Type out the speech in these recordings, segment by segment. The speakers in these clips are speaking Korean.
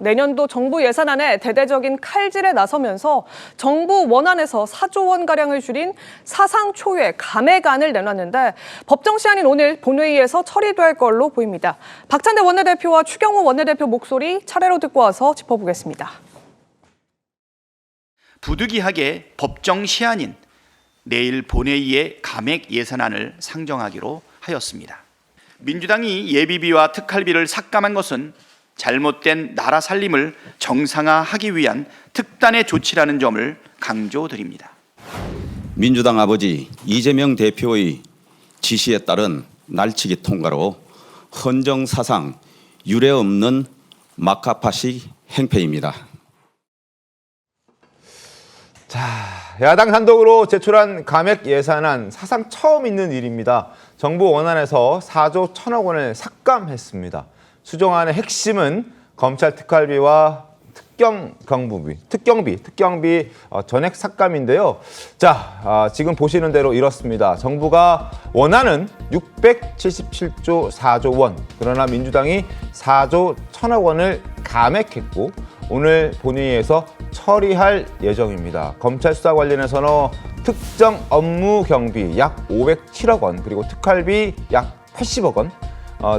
내년도 정부 예산안에 대대적인 칼질에 나서면서 정부 원안에서 4조 원가량을 줄인 사상 초유의 감액안을 내놨는데 법정 시한인 오늘 본회의에서 처리될 걸로 보입니다. 박찬대 원내대표와 추경호 원내대표 목소리 차례로 듣고 와서 짚어보겠습니다. 부득이하게 법정 시한인 내일 본회의에 감액 예산안을 상정하기로 하였습니다. 민주당이 예비비와 특할비를 삭감한 것은 잘못된 나라 살림을 정상화하기 위한 특단의 조치라는 점을 강조드립니다. 민주당 아버지 이재명 대표의 지시에 따른 날치기 통과로 헌정사상 유례없는 마카파식 행패입니다. 자, 야당 단독으로 제출한 감액 예산안 사상 처음 있는 일입니다. 정부 원안에서 4조 1천억 원을 삭감했습니다. 수정안의 핵심은 검찰 특활비와 특경비 전액 삭감인데요. 자, 지금 보시는 대로 이렇습니다. 정부가 원안은 677조 4조 원, 그러나 민주당이 4조 1천억 원을 감액했고 오늘 본회의에서 처리할 예정입니다. 검찰 수사 관련해서는 특정 업무 경비 약 507억 원, 그리고 특활비 약 80억 원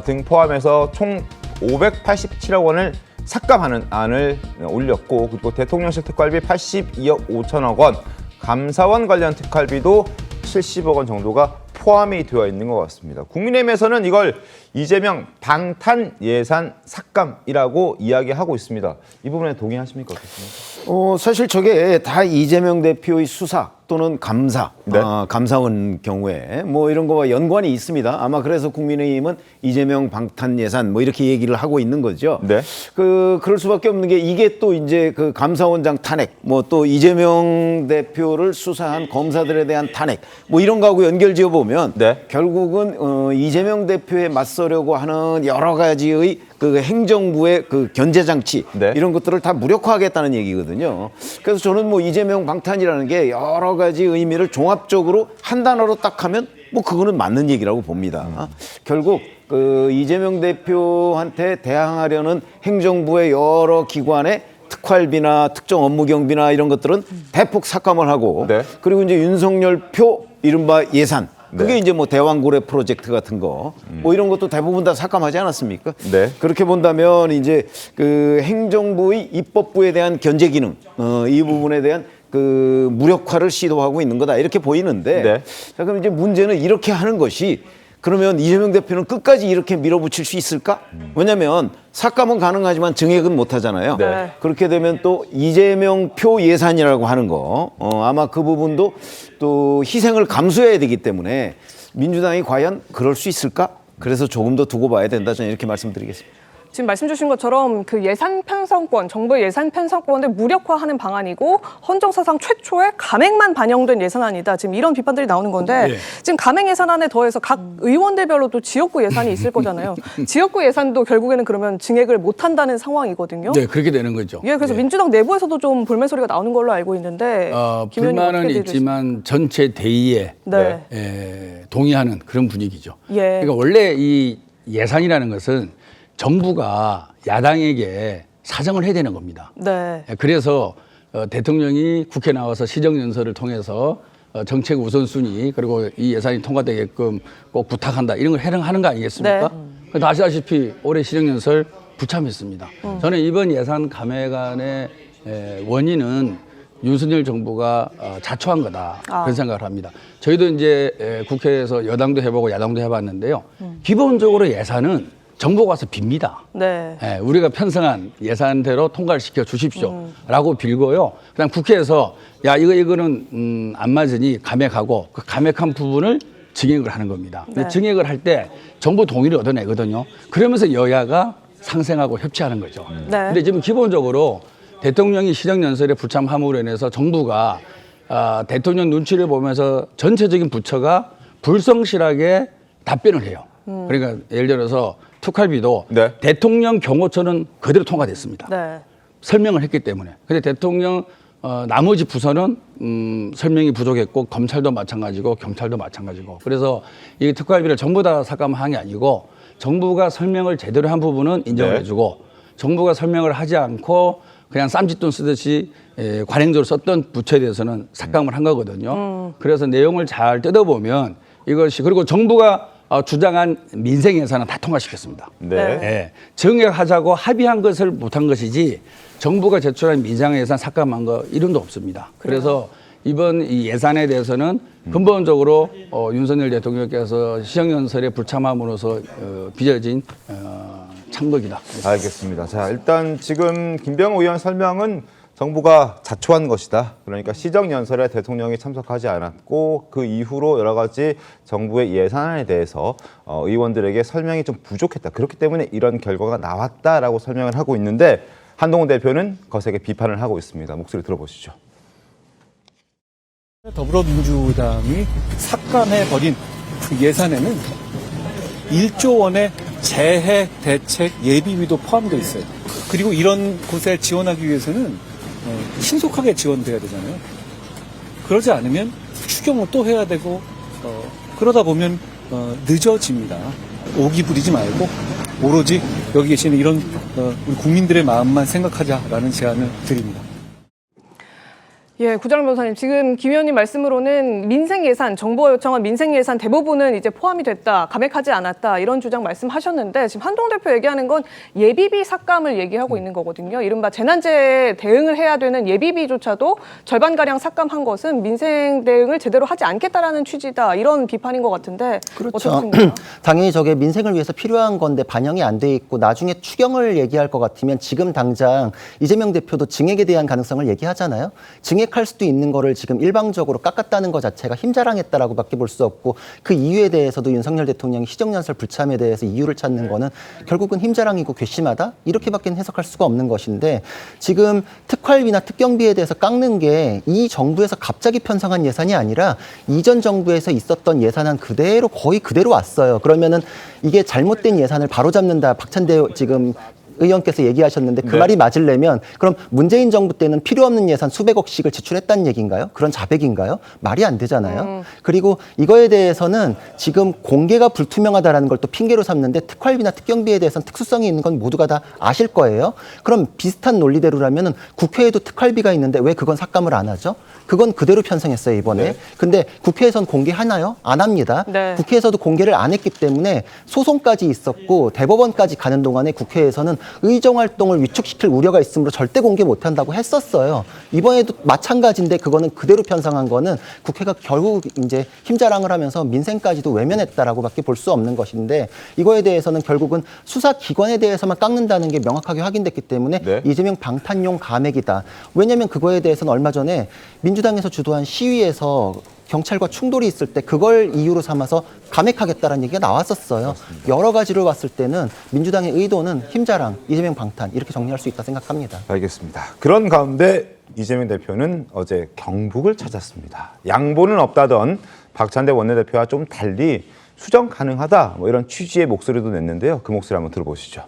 등 포함해서 총 587억 원을 삭감하는 안을 올렸고, 그리고 대통령실 특활비 82억 5천억 원, 감사원 관련 특활비도 70억 원 정도가 포함이 되어 있는 것 같습니다. 국민의힘에서는 이걸 이재명 방탄 예산 삭감이라고 이야기하고 있습니다. 이 부분에 동의하십니까? 어떻습니까? 사실 저게 다 이재명 대표의 수사 또는 감사, 네. 감사원 경우에 뭐 이런 거와 연관이 있습니다. 아마 그래서 국민의힘은 이재명 방탄 예산 뭐 이렇게 얘기를 하고 있는 거죠. 네. 그럴 수밖에 없는 게 이게 또 이제 그 감사원장 탄핵, 뭐 또 이재명 대표를 수사한 검사들에 대한 탄핵, 뭐 이런 거하고 연결지어 보면 네. 결국은 이재명 대표에 맞서려고 하는 여러 가지의 그 행정부의 그 견제 장치, 네. 이런 것들을 다 무력화하겠다는 얘기거든요. 그래서 저는 뭐 이재명 방탄이라는 게 여러 가지 의미를 종합적으로 한 단어로 딱 하면 뭐 그거는 맞는 얘기라고 봅니다. 결국 그 이재명 대표한테 대항하려는 행정부의 여러 기관의 특활비나 특정 업무 경비나 이런 것들은 대폭 삭감을 하고, 네. 그리고 이제 윤석열 표 이른바 예산, 그게 네. 이제 뭐 대왕고래 프로젝트 같은 거, 뭐 이런 것도 대부분 다 삭감하지 않았습니까? 네. 그렇게 본다면 이제 그 행정부의 입법부에 대한 견제 기능, 이 부분에 대한 그 무력화를 시도하고 있는 거다, 이렇게 보이는데, 네. 자, 그럼 이제 문제는 이렇게 하는 것이, 그러면 이재명 대표는 끝까지 이렇게 밀어붙일 수 있을까? 왜냐하면 삭감은 가능하지만 증액은 못 하잖아요. 네. 그렇게 되면 또 이재명 표 예산이라고 하는 거, 아마 그 부분도 또 희생을 감수해야 되기 때문에 민주당이 과연 그럴 수 있을까? 그래서 조금 더 두고 봐야 된다, 저는 이렇게 말씀드리겠습니다. 지금 말씀 주신 것처럼 그 예산 편성권, 정부의 예산 편성권을 무력화하는 방안이고 헌정사상 최초의 감액만 반영된 예산안이다. 지금 이런 비판들이 나오는 건데, 지금 감액 예산안에 더해서 각 의원대별로 또 지역구 예산이 있을 거잖아요. 지역구 예산도 결국에는 그러면 증액을 못 한다는 상황이거든요. 네, 그렇게 되는 거죠. 예, 그래서 네. 민주당 내부에서도 좀 불만 소리가 나오는 걸로 알고 있는데, 김 의원님 불만은 어떻게 있지만 전체 대의에 네. 동의하는 그런 분위기죠. 예. 그러니까 원래 이 예산이라는 것은 정부가 야당에게 사정을 해야 되는 겁니다. 네. 그래서 대통령이 국회 나와서 시정연설을 통해서 정책 우선순위, 그리고 이 예산이 통과되게끔 꼭 부탁한다, 이런 걸 해명하는 거 아니겠습니까? 네. 아시다시피 올해 시정연설 불참했습니다. 저는 이번 예산 감액안의 원인은 윤석열 정부가 자초한 거다, 그런 생각을 합니다. 저희도 이제 국회에서 여당도 해보고 야당도 해봤는데요. 기본적으로 예산은 정부가 와서 빕니다. 네. 예, 우리가 편성한 예산대로 통과를 시켜 주십시오라고 빌고요. 그다음 국회에서 야 이거는 안 맞으니 감액하고, 그 감액한 부분을 증액을 하는 겁니다. 근데 네. 증액을 할 때 정부 동의를 얻어내거든요. 그러면서 여야가 상생하고 협치하는 거죠. 네. 근데 지금 기본적으로 대통령이 시정연설에 불참함으로 인해서 정부가 대통령 눈치를 보면서 전체적인 부처가 불성실하게 답변을 해요. 그러니까 예를 들어서 특활비도 네. 대통령 경호처는 그대로 통과됐습니다. 네. 설명을 했기 때문에. 근데 대통령 나머지 부서는 설명이 부족했고, 검찰도 마찬가지고 경찰도 마찬가지고. 그래서 이 특활비를 전부 다 삭감한 게 아니고 정부가 설명을 제대로 한 부분은 인정을 네. 해주고, 정부가 설명을 하지 않고 그냥 쌈짓돈 쓰듯이 관행적으로 썼던 부처에 대해서는 삭감을 한 거거든요. 그래서 내용을 잘 뜯어보면 이것이 그리고 정부가 주장한 민생 예산은 다 통과시켰습니다. 네. 예, 정액하자고 합의한 것을 못한 것이지 정부가 제출한 민생 예산 삭감한 거 이론도 없습니다. 그래서 이번 이 예산에 대해서는 근본적으로 윤석열 대통령께서 시정연설에 불참함으로써 빚어진 창극이다. 알겠습니다. 자, 일단 지금 김병호 의원 설명은 정부가 자초한 것이다. 그러니까 시정연설에 대통령이 참석하지 않았고 그 이후로 여러 가지 정부의 예산안에 대해서 의원들에게 설명이 좀 부족했다. 그렇기 때문에 이런 결과가 나왔다라고 설명을 하고 있는데 한동훈 대표는 거세게 비판을 하고 있습니다. 목소리 들어보시죠. 더불어민주당이 삭감해버린 그 예산에는 1조 원의 재해 대책 예비비도 포함되어 있어요. 그리고 이런 곳에 지원하기 위해서는 신속하게 지원돼야 되잖아요. 그러지 않으면 추경을 또 해야 되고 그러다 보면 늦어집니다. 오기 부리지 말고 오로지 여기 계시는 이런 우리 국민들의 마음만 생각하자라는 제안을 드립니다. 예, 구자룡 변호사님, 지금 김 의원님 말씀으로는 민생 예산, 정부가 요청한 민생 예산 대부분은 이제 포함이 됐다, 감액하지 않았다 이런 주장 말씀하셨는데 지금 한동훈 대표 얘기하는 건 예비비 삭감을 얘기하고 있는 거거든요. 이른바 재난재해 대응을 해야 되는 예비비조차도 절반가량 삭감한 것은 민생 대응을 제대로 하지 않겠다라는 취지다 이런 비판인 것 같은데 그렇죠. 어떻습니까? 당연히 저게 민생을 위해서 필요한 건데 반영이 안 돼 있고 나중에 추경을 얘기할 것 같으면 지금 당장 이재명 대표도 증액에 대한 가능성을 얘기하잖아요. 증액할 수도 있는 거를 지금 일방적으로 깎았다는 것 자체가 힘자랑했다라고밖에 볼 수 없고 그 이유에 대해서도 윤석열 대통령이 시정연설 불참에 대해서 이유를 찾는 거는 결국은 힘자랑이고 괘씸하다 이렇게밖에 해석할 수가 없는 것인데 지금 특활비나 특경비에 대해서 깎는 게 이 정부에서 갑자기 편성한 예산이 아니라 이전 정부에서 있었던 예산안 그대로 거의 그대로 왔어요. 그러면은 이게 잘못된 예산을 바로잡는다 박찬대 지금 의원께서 얘기하셨는데 그 말이 맞으려면 그럼 문재인 정부 때는 필요 없는 예산 수백억씩을 지출했다는 얘기인가요? 그런 자백인가요? 말이 안 되잖아요. 그리고 이거에 대해서는 지금 공개가 불투명하다라는 걸 또 핑계로 삼는데 특활비나 특경비에 대해서는 특수성이 있는 건 모두가 다 아실 거예요. 그럼 비슷한 논리대로라면은 국회에도 특활비가 있는데 왜 그건 삭감을 안 하죠? 그건 그대로 편성했어요, 이번에. 네. 근데 국회에선 공개하나요? 안 합니다. 네. 국회에서도 공개를 안 했기 때문에 소송까지 있었고 대법원까지 가는 동안에 국회에서는 의정활동을 위축시킬 우려가 있으므로 절대 공개 못한다고 했었어요. 이번에도 마찬가지인데 그거는 그대로 편성한 거는 국회가 결국 이제 힘자랑을 하면서 민생까지도 외면했다라고밖에 볼 수 없는 것인데 이거에 대해서는 결국은 수사기관에 대해서만 깎는다는 게 명확하게 확인됐기 때문에 네. 이재명 방탄용 감액이다. 왜냐하면 그거에 대해서는 얼마 전에 민주당에서 주도한 시위에서 경찰과 충돌이 있을 때 그걸 이유로 삼아서 감액하겠다는 얘기가 나왔었어요. 맞습니다. 여러 가지로 봤을 때는 민주당의 의도는 힘자랑, 이재명 방탄 이렇게 정리할 수 있다 생각합니다. 알겠습니다. 그런 가운데 이재명 대표는 어제 경북을 찾았습니다. 양보는 없다던 박찬대 원내대표와 좀 달리 수정 가능하다 뭐 이런 취지의 목소리도 냈는데요. 그 목소리 한번 들어보시죠.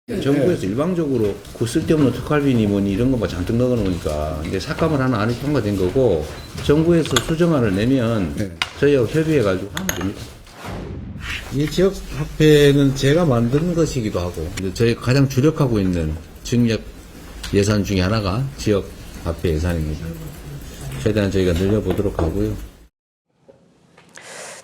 정부에서 일방적으로 그 쓸데없는 특활비니 뭐니 이런 거만 잔뜩 넣어놓으니까 이제 삭감을 하나 안에 통과된 거고 정부에서 수정안을 내면 저희하고 협의해가지고 하면 됩니다. 이 지역화폐는 제가 만든 것이기도 하고 저희가 가장 주력하고 있는 증력 예산 중에 하나가 지역화폐 예산입니다. 최대한 저희가 늘려보도록 하고요.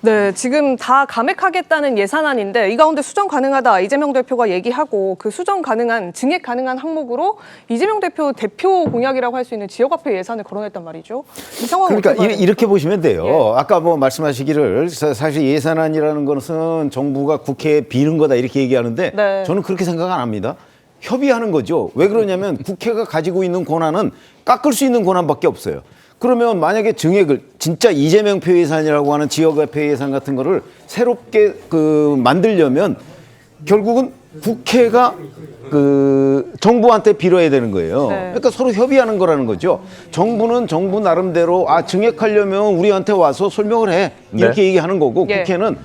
네, 지금 다 감액하겠다는 예산안인데 이 가운데 수정 가능하다 이재명 대표가 얘기하고 그 수정 가능한 증액 가능한 항목으로 이재명 대표 공약이라고 할 수 있는 지역화폐 예산을 거론했단 말이죠. 이 상황은 그러니까 이렇게 보시면 돼요. 예. 아까 뭐 말씀하시기를 사실 예산안이라는 것은 정부가 국회에 비는 거다 이렇게 얘기하는데 네. 저는 그렇게 생각 안 합니다. 협의하는 거죠. 왜 그러냐면 국회가 가지고 있는 권한은 깎을 수 있는 권한밖에 없어요. 그러면 만약에 증액을 진짜 이재명표 예산이라고 하는 지역화폐 예산 같은 거를 새롭게 만들려면 결국은 국회가 정부한테 빌어야 되는 거예요. 네. 그러니까 서로 협의하는 거라는 거죠. 정부는 정부 나름대로 증액하려면 우리한테 와서 설명을 해. 이렇게 네. 얘기하는 거고 예. 국회는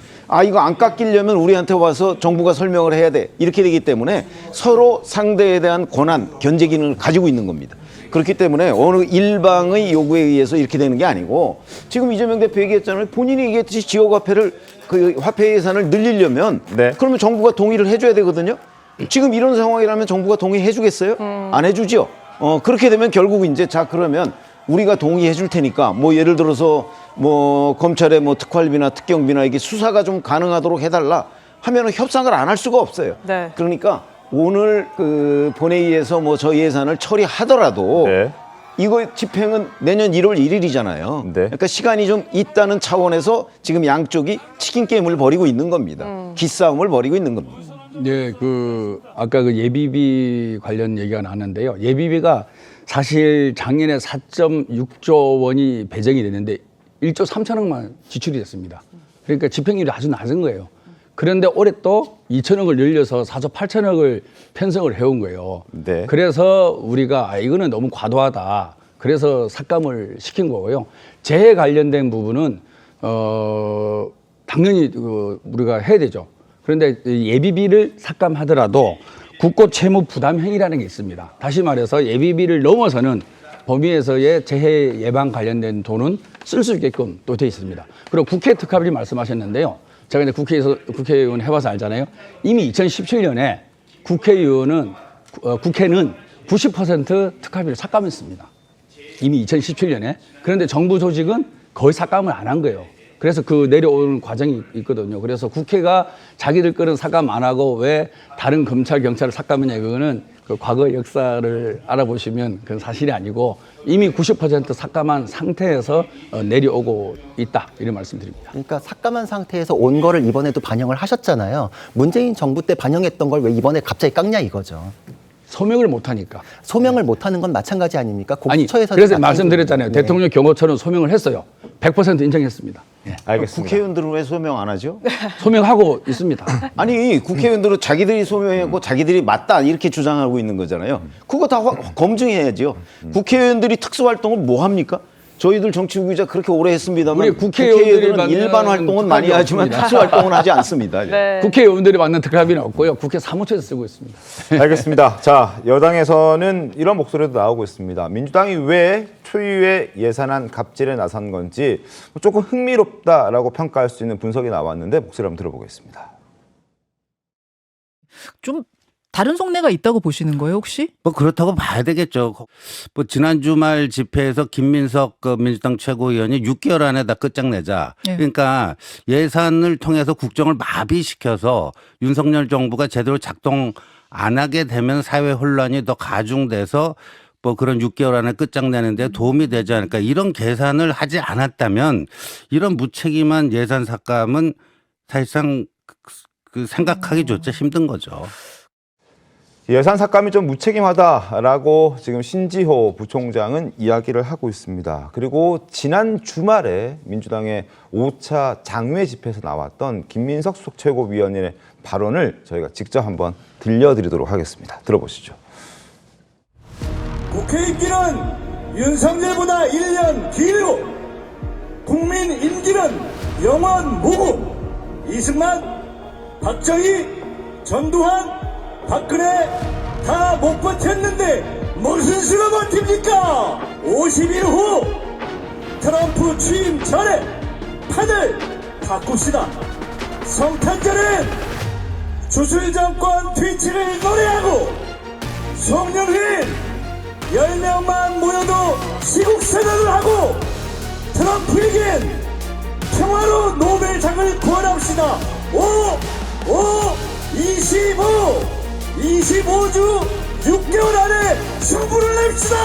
이거 안 깎이려면 우리한테 와서 정부가 설명을 해야 돼. 이렇게 되기 때문에 서로 상대에 대한 권한, 견제 기능을 가지고 있는 겁니다. 그렇기 때문에 어느 일방의 요구에 의해서 이렇게 되는 게 아니고 지금 이재명 대표 얘기했잖아요. 본인이 얘기했듯이 지역화폐를 화폐 예산을 늘리려면 네. 그러면 정부가 동의를 해줘야 되거든요. 지금 이런 상황이라면 정부가 동의해 주겠어요? 안 해주죠. 그렇게 되면 결국 이제 자 그러면 우리가 동의해 줄 테니까 뭐 예를 들어서 뭐 검찰의 뭐 특활비나 특경비나 이게 수사가 좀 가능하도록 해달라 하면은 협상을 안 할 수가 없어요. 네. 그러니까 오늘 그 본회의에서 뭐 저 예산을 처리하더라도 네. 이거 집행은 내년 1월 1일이잖아요. 네. 그러니까 시간이 좀 있다는 차원에서 지금 양쪽이 치킨 게임을 벌이고 있는 겁니다. 기싸움을 벌이고 있는 겁니다. 네, 아까 그 예비비 관련 얘기가 나왔는데요. 예비비가 사실 작년에 4.6조 원이 배정이 됐는데 1조 3천억만 지출이 됐습니다. 그러니까 집행률이 아주 낮은 거예요. 그런데 올해 또 2천억을 늘려서 4조 8천억을 편성을 해온 거예요. 네. 그래서 우리가 이거는 너무 과도하다. 그래서 삭감을 시킨 거고요. 재해 관련된 부분은 당연히 우리가 해야 되죠. 그런데 예비비를 삭감하더라도 국고 채무 부담 행위라는 게 있습니다. 다시 말해서 예비비를 넘어서는 범위에서의 재해 예방 관련된 돈은 쓸 수 있게끔 또 돼 있습니다. 그리고 국회 특활비 말씀하셨는데요. 제가 이제 국회의원 해봐서 알잖아요. 이미 2017년에 국회는 90% 특활비를 삭감했습니다. 이미 2017년에. 그런데 정부 조직은 거의 삭감을 안 한 거예요. 그래서 그 내려오는 과정이 있거든요. 그래서 국회가 자기들 거는 삭감 안 하고 왜 다른 검찰, 경찰을 삭감했냐, 그거는 그 과거 역사를 알아보시면 그건 사실이 아니고 이미 90% 삭감한 상태에서 내려오고 있다. 이런 말씀드립니다. 그러니까 삭감한 상태에서 온 거를 이번에도 반영을 하셨잖아요. 문재인 정부 때 반영했던 걸 왜 이번에 갑자기 깎냐 이거죠. 소명을 못 하니까. 소명을 못 하는 건 마찬가지 아닙니까? 아니, 공수처에서 그래서 말씀드렸잖아요. 네. 대통령 경호처는 소명을 했어요. 100% 인정했습니다. 예. 알겠습니다. 국회의원들은 왜 소명 안 하죠? 소명하고 있습니다. 아니 국회의원들은 자기들이 소명했고 자기들이 맞다 이렇게 주장하고 있는 거잖아요. 그거 다 검증해야죠. 국회의원들이 특수활동을 뭐 합니까? 저희들 정치부 기자 그렇게 오래 했습니다만 우리 국회의원들이 국회의원들은 일반 활동은 많이 특활비 하지만 없습니다. 특수활동은 하지 않습니다. 네. 국회의원들이 받는 특활비는 없고요. 국회 사무처에서 쓰고 있습니다. 알겠습니다. 자, 여당에서는 이런 목소리도 나오고 있습니다. 민주당이 왜 초유의 예산안 갑질에 나선 건지 조금 흥미롭다라고 평가할 수 있는 분석이 나왔는데 목소리 한번 들어보겠습니다. 좀 다른 속내가 있다고 보시는 거예요, 혹시? 뭐 그렇다고 봐야 되겠죠. 뭐 지난 주말 집회에서 김민석 민주당 최고위원이 6개월 안에 다 끝장내자. 네. 그러니까 예산을 통해서 국정을 마비시켜서 윤석열 정부가 제대로 작동 안 하게 되면 사회 혼란이 더 가중돼서 뭐 그런 6개월 안에 끝장내는데 도움이 되지 않을까. 이런 계산을 하지 않았다면 이런 무책임한 예산 삭감은 사실상 그 생각하기조차 힘든 거죠. 예산 삭감이 좀 무책임하다라고 지금 신지호 부총장은 이야기를 하고 있습니다. 그리고 지난 주말에 민주당의 5차 장외 집회에서 나왔던 김민석 수석 최고위원의 발언을 저희가 직접 한번 들려드리도록 하겠습니다. 들어보시죠. 국회 임기는 윤석열보다 1년 길고 국민 임기는 영원 무고. 이승만, 박정희, 전두환, 박근혜 다 못 버텼는데 무슨 수로 버팁니까? 50일 후 트럼프 취임 전에 판을 바꿉시다. 성탄절엔 주술 정권 퇴치를 노래하고 송영길 10명만 모여도 시국선언을 하고 트럼프에겐 평화로 노벨상을 구원합시다. 25주 6개월 안에 승부를 냅시다.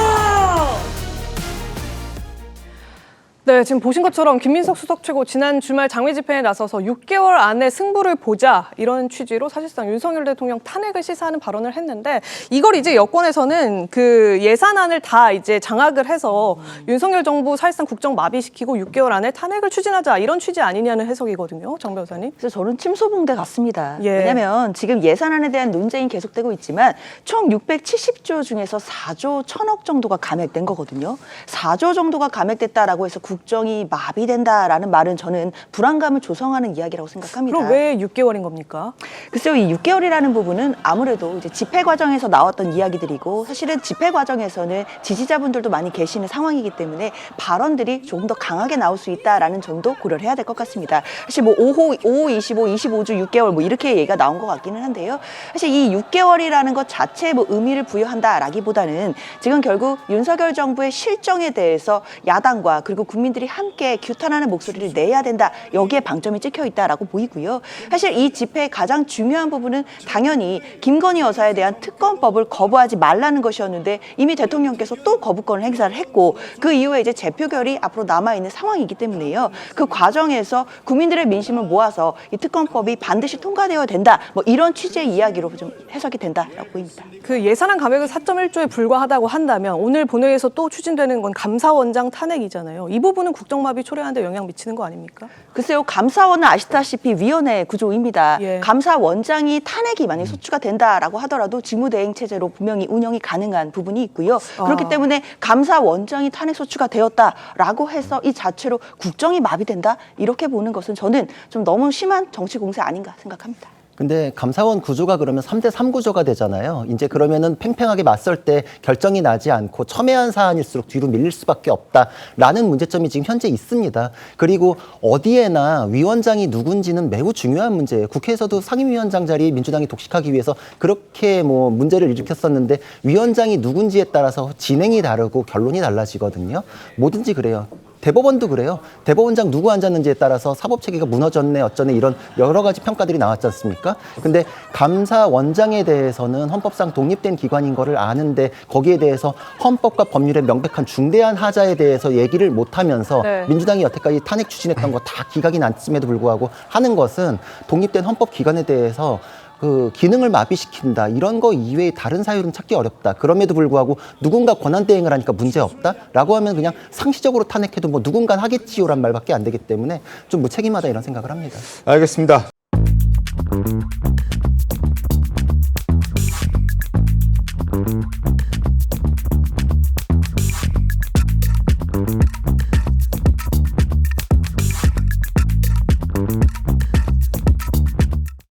네, 지금 보신 것처럼 김민석 수석 최고 지난 주말 장외 집회에 나서서 6개월 안에 승부를 보자 이런 취지로 사실상 윤석열 대통령 탄핵을 시사하는 발언을 했는데 이걸 이제 여권에서는 그 예산안을 다 이제 장악을 해서 윤석열 정부 사실상 국정 마비시키고 6개월 안에 탄핵을 추진하자 이런 취지 아니냐는 해석이거든요. 정 변호사님. 그래서 저는 침소봉대 같습니다. 예. 왜냐하면 지금 예산안에 대한 논쟁이 계속되고 있지만 총 670조 중에서 4조 1,000억 정도가 감액된 거거든요. 4조 정도가 감액됐다라고 해서 국정이 마비된다라는 말은 저는 불안감을 조성하는 이야기라고 생각합니다. 그럼 왜 6개월인 겁니까? 글쎄요, 이 6개월이라는 부분은 아무래도 이제 집회 과정에서 나왔던 이야기들이고 사실은 집회 과정에서는 지지자분들도 많이 계시는 상황이기 때문에 발언들이 조금 더 강하게 나올 수 있다라는 점도 고려를 해야 될 것 같습니다. 사실 뭐 5호 25, 25주 6개월 뭐 이렇게 얘기가 나온 것 같기는 한데요. 사실 이 6개월이라는 것 자체에 뭐 의미를 부여한다라기보다는 지금 결국 윤석열 정부의 실정에 대해서 야당과 그리고 국민들이 함께 규탄하는 목소리를 내야 된다. 여기에 방점이 찍혀 있다라고 보이고요. 사실 이 집회의 가장 중요한 부분은 당연히 김건희 여사에 대한 특검법을 거부하지 말라는 것이었는데 이미 대통령께서 또 거부권을 행사를 했고 그 이후에 이제 재표결이 앞으로 남아있는 상황이기 때문에요. 그 과정에서 국민들의 민심을 모아서 이 특검법이 반드시 통과되어야 된다. 뭐 이런 취지의 이야기로 좀 해석이 된다라고 보입니다. 그 예산안 감액은 4.1조에 불과하다고 한다면 오늘 본회의에서 또 추진되는 건 감사원장 탄핵이잖아요. 이 부분은 국정마비 초래하는 데 영향 미치는 거 아닙니까? 글쎄요, 감사원은 아시다시피 위원회 구조입니다. 예. 감사원장이 탄핵이 만약 소추가 된다라고 하더라도 직무대행 체제로 분명히 운영이 가능한 부분이 있고요. 그렇기 때문에 감사원장이 탄핵 소추가 되었다라고 해서 이 자체로 국정이 마비된다 이렇게 보는 것은 저는 좀 너무 심한 정치 공세 아닌가 생각합니다. 근데 감사원 구조가 그러면 3대3 구조가 되잖아요. 이제 그러면은 팽팽하게 맞설 때 결정이 나지 않고 첨예한 사안일수록 뒤로 밀릴 수밖에 없다라는 문제점이 지금 현재 있습니다. 그리고 어디에나 위원장이 누군지는 매우 중요한 문제예요. 국회에서도 상임위원장 자리 민주당이 독식하기 위해서 그렇게 뭐 문제를 일으켰었는데 위원장이 누군지에 따라서 진행이 다르고 결론이 달라지거든요. 뭐든지 그래요. 대법원도 그래요. 대법원장 누구 앉았는지에 따라서 사법체계가 무너졌네 어쩌네 이런 여러 가지 평가들이 나왔지 않습니까? 근데 감사원장에 대해서는 헌법상 독립된 기관인 거를 아는데 거기에 대해서 헌법과 법률의 명백한 중대한 하자에 대해서 얘기를 못하면서 네. 민주당이 여태까지 탄핵 추진했던 거 다 기각이 났음에도 불구하고 하는 것은 독립된 헌법기관에 대해서 그 기능을 마비시킨다 이런 거 이외에 다른 사유는 찾기 어렵다. 그럼에도 불구하고 누군가 권한대행을 하니까 문제없다라고 하면 그냥 상시적으로 탄핵해도 뭐 누군가 하겠지요란 말밖에 안 되기 때문에 좀 무책임하다 이런 생각을 합니다. 알겠습니다.